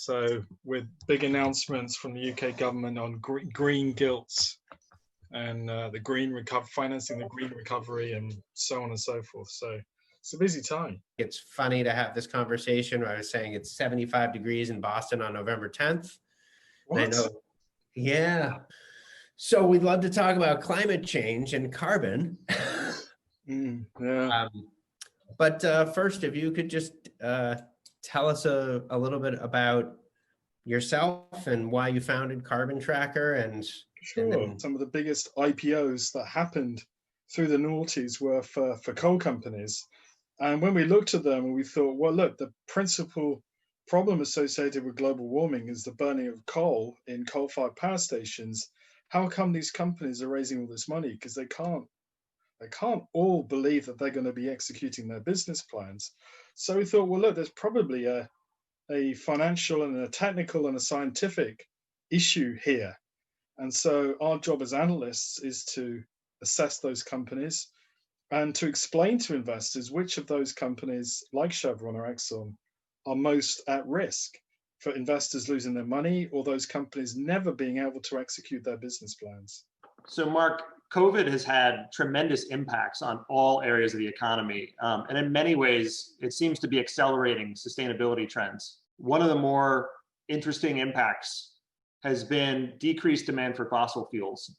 So with big announcements from the UK government on green gilts and the financing the green recovery and so on and so forth. So it's a busy time. It's funny to have this conversation where I was saying it's 75 degrees in Boston on November 10th. What? I know. Yeah. So we'd love to talk about climate change and carbon. Yeah. But first, if you could just tell us a little bit about yourself and why you founded Carbon Tracker. And sure. Some of the biggest IPOs that happened through the noughties were for coal companies. And when we looked at them, we thought, well, look, the principal problem associated with global warming is the burning of coal in coal-fired power stations. How come these companies are raising all this money? Because they can't all believe that they're going to be executing their business plans. So we thought, well, look, there's probably a financial and a technical and a scientific issue here. And so our job as analysts is to assess those companies and to explain to investors which of those companies, like Chevron or Exxon, are most at risk for investors losing their money or those companies never being able to execute their business plans. So Mark, COVID has had tremendous impacts on all areas of the economy. And in many ways, it seems to be accelerating sustainability trends. One of the more interesting impacts has been decreased demand for fossil fuels.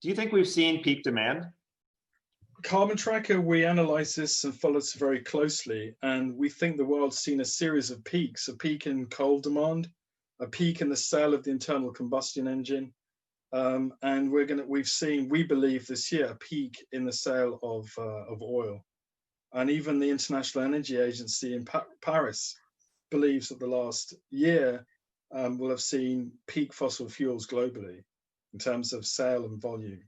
Do you think we've seen peak demand? Carbon Tracker, we analyze this and follow this very closely. And we think the world's seen a series of peaks, a peak in coal demand, a peak in the sale of the internal combustion engine, and we believe this year, a peak in the sale of oil. And even the International Energy Agency in Paris believes that the last year will have seen peak fossil fuels globally in terms of sale and volume.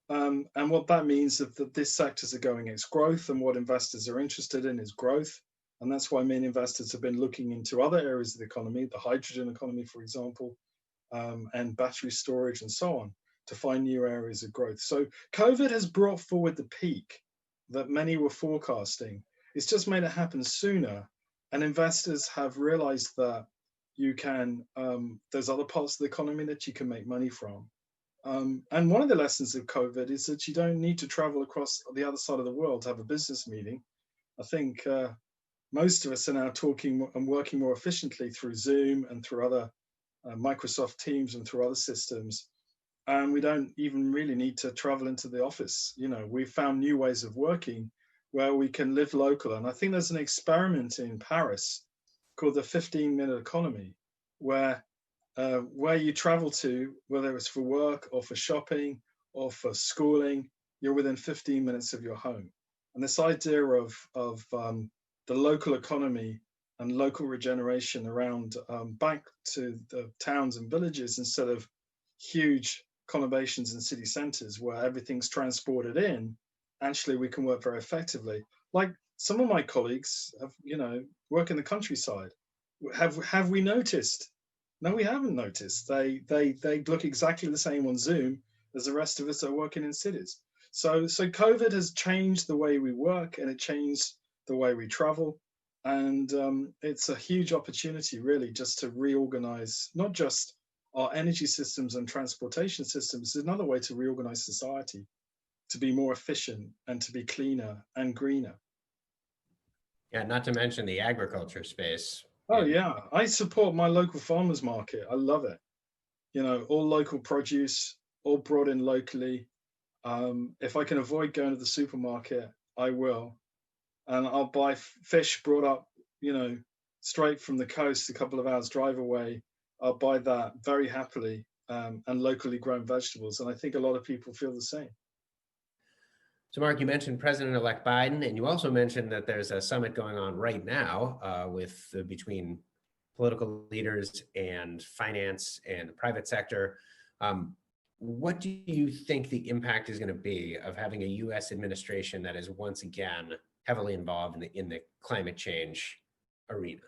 And what that means is that these sectors are going its growth, and what investors are interested in is growth. And that's why many investors have been looking into other areas of the economy, the hydrogen economy, for example, and battery storage and so on, to find new areas of growth. So COVID has brought forward the peak that many were forecasting. It's just made it happen sooner. And investors have realized that you can, there's other parts of the economy that you can make money from. And one of the lessons of COVID is that you don't need to travel across the other side of the world to have a business meeting. I think most of us are now talking and working more efficiently through Zoom and through other Microsoft Teams and through other systems. And we don't even really need to travel into the office. You know, we've found new ways of working where we can live local. And I think there's an experiment in Paris called the 15-minute economy, where you travel to, whether it's for work or for shopping or for schooling, you're within 15 minutes of your home. And this idea of the local economy and local regeneration around back to the towns and villages instead of huge conurbations in city centers where everything's transported in, actually we can work very effectively. Like some of my colleagues have, work in the countryside. Have we noticed? No, we haven't noticed. They look exactly the same on Zoom as the rest of us are working in cities. So COVID has changed the way we work, and it changed the way we travel. And it's a huge opportunity, really, just to reorganize not just our energy systems and transportation systems. It's another way to reorganize society, to be more efficient and to be cleaner and greener. Yeah, not to mention the agriculture space. Oh, yeah. I support my local farmers market. I love it. All local produce, all brought in locally. If I can avoid going to the supermarket, I will. And I'll buy fish brought up, straight from the coast, a couple of hours drive away. I'll buy that very happily, and locally grown vegetables. And I think a lot of people feel the same. So Mark, you mentioned President-elect Biden, and you also mentioned that there's a summit going on right now between political leaders and finance and the private sector. What do you think the impact is going to be of having a U.S. administration that is once again heavily involved in the climate change arena?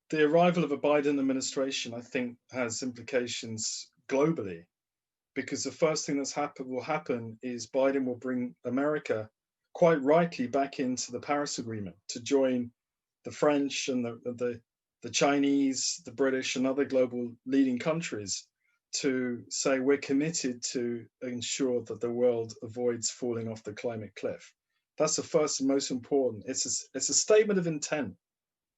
The arrival of a Biden administration, I think, has implications globally, because the first thing will happen is Biden will bring America, quite rightly, back into the Paris Agreement to join the French and the the Chinese, the British, and other global leading countries to say we're committed to ensure that the world avoids falling off the climate cliff. That's the first and most important. It's a statement of intent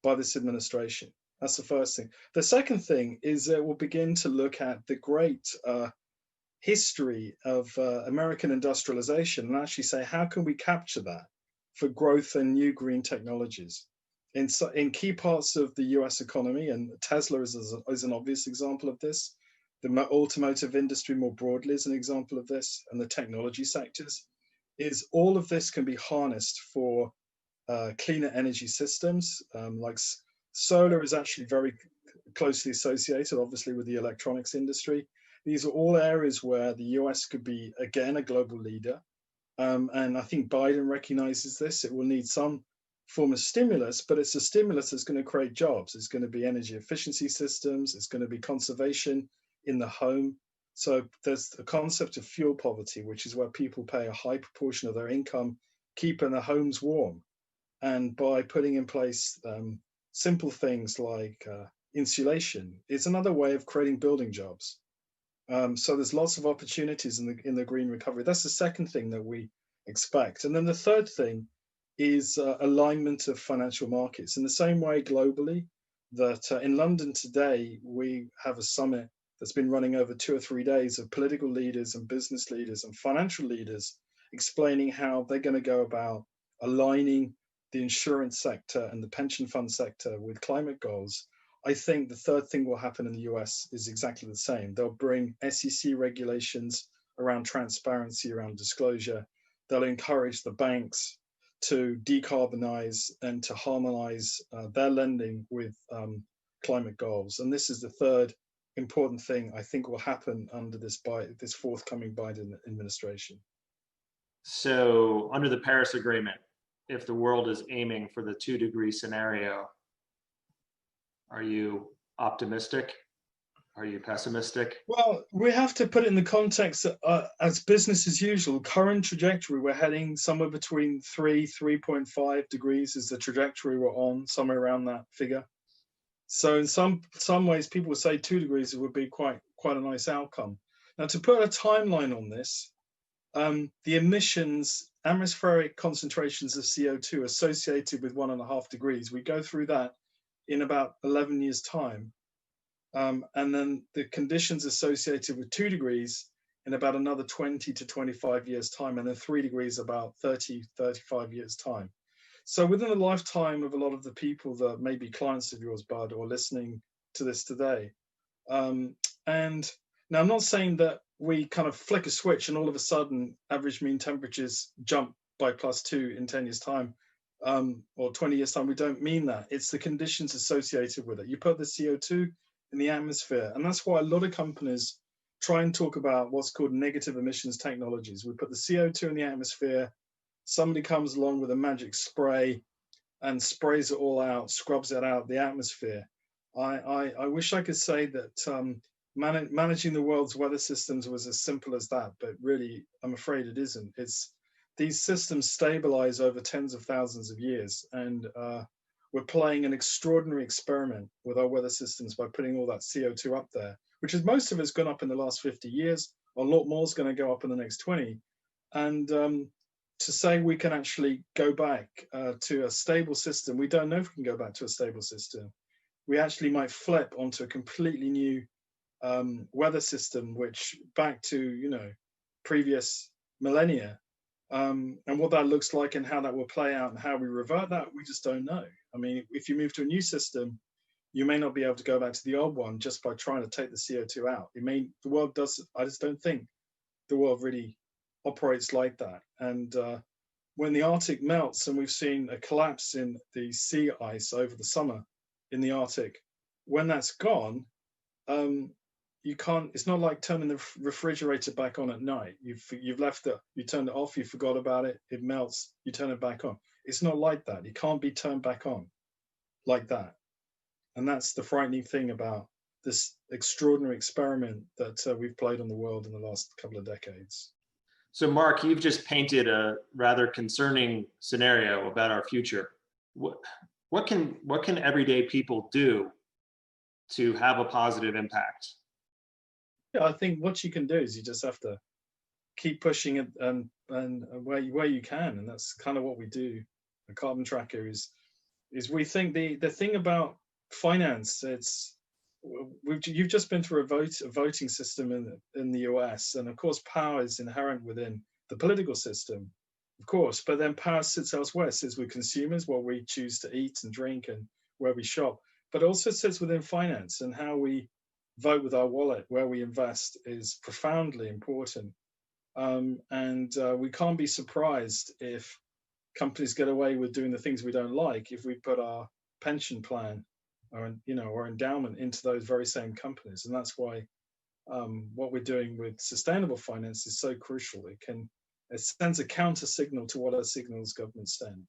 by this administration. That's the first thing. The second thing is that we'll begin to look at the great history of American industrialization and actually say, how can we capture that for growth and new green technologies? In key parts of the US economy, and Tesla is an obvious example of this, the automotive industry more broadly is an example of this, and the technology sectors, is all of this can be harnessed for cleaner energy systems. Like solar is actually very closely associated, obviously, with the electronics industry. These are all areas where the US could be, again, a global leader. And I think Biden recognizes this. It will need some form of stimulus, but it's a stimulus that's going to create jobs. It's going to be energy efficiency systems. It's going to be conservation in the home. So there's the concept of fuel poverty, which is where people pay a high proportion of their income keeping their homes warm. And by putting in place simple things like insulation, it's another way of creating building jobs. So there's lots of opportunities in the green recovery. That's the second thing that we expect. And then the third thing is alignment of financial markets. In the same way globally that in London today, we have a summit that's been running over 2 or 3 days of political leaders and business leaders and financial leaders explaining how they're going to go about aligning the insurance sector and the pension fund sector with climate goals. I think the third thing will happen in the US is exactly the same. They'll bring SEC regulations around transparency, around disclosure. They'll encourage the banks to decarbonize and to harmonize their lending with climate goals. And this is the third important thing I think will happen under this forthcoming Biden administration. So under the Paris Agreement, if the world is aiming for the 2-degree scenario, are you optimistic? Are you pessimistic? Well, we have to put it in the context as business as usual. Current trajectory, we're heading somewhere between 3.5 degrees is the trajectory we're on, somewhere around that figure. So in some ways, people would say 2 degrees would be quite a nice outcome. Now, to put a timeline on this, the emissions, atmospheric concentrations of CO2 associated with 1.5 degrees, we go through that in about 11 years' time. And then the conditions associated with 2 degrees in about another 20 to 25 years' time, and then 3 degrees about 30, 35 years' time. So within the lifetime of a lot of the people that may be clients of yours, Bud, or listening to this today. And now I'm not saying that we kind of flick a switch and all of a sudden average mean temperatures jump by +2 in 10 years' time. Or 20 years' time. We don't mean that. It's the conditions associated with it. You put the CO2 in the atmosphere, and that's why a lot of companies try and talk about what's called negative emissions technologies. We put the CO2 in the atmosphere, somebody comes along with a magic spray and sprays it all out, scrubs it out of the atmosphere. I wish I could say that managing the world's weather systems was as simple as that, but really, I'm afraid it isn't. These systems stabilize over tens of thousands of years, and we're playing an extraordinary experiment with our weather systems by putting all that CO2 up there, which is most of it's gone up in the last 50 years. A lot more is going to go up in the next 20. And to say we can actually go back to a stable system, we don't know if we can go back to a stable system. We actually might flip onto a completely new weather system, which back to, previous millennia. And what that looks like and how that will play out and how we revert that, we just don't know. I mean, if you move to a new system, you may not be able to go back to the old one just by trying to take the CO2 out. The world does, I just don't think the world really operates like that. And when the Arctic melts, and we've seen a collapse in the sea ice over the summer in the Arctic, when that's gone, you can't, it's not like turning the refrigerator back on at night. You've left it, you turned it off, you forgot about it, it melts, you turn it back on. It's not like that. It can't be turned back on like that. And that's the frightening thing about this extraordinary experiment that we've played on the world in the last couple of decades. So Mark, you've just painted a rather concerning scenario about our future. What can everyday people do to have a positive impact? Yeah, I think what you can do is you just have to keep pushing it and where you can, and that's kind of what we do. The Carbon Tracker is we think the thing about finance, you've just been through a voting system in the US, and of course power is inherent within the political system, of course, but then power sits elsewhere. It sits with consumers, what we choose to eat and drink and where we shop, but also sits within finance, and how we vote with our wallet, where we invest, is profoundly important. We can't be surprised if companies get away with doing the things we don't like if we put our pension plan or endowment into those very same companies. And that's why what we're doing with sustainable finance is so crucial. It sends a counter signal to what our signals governments send.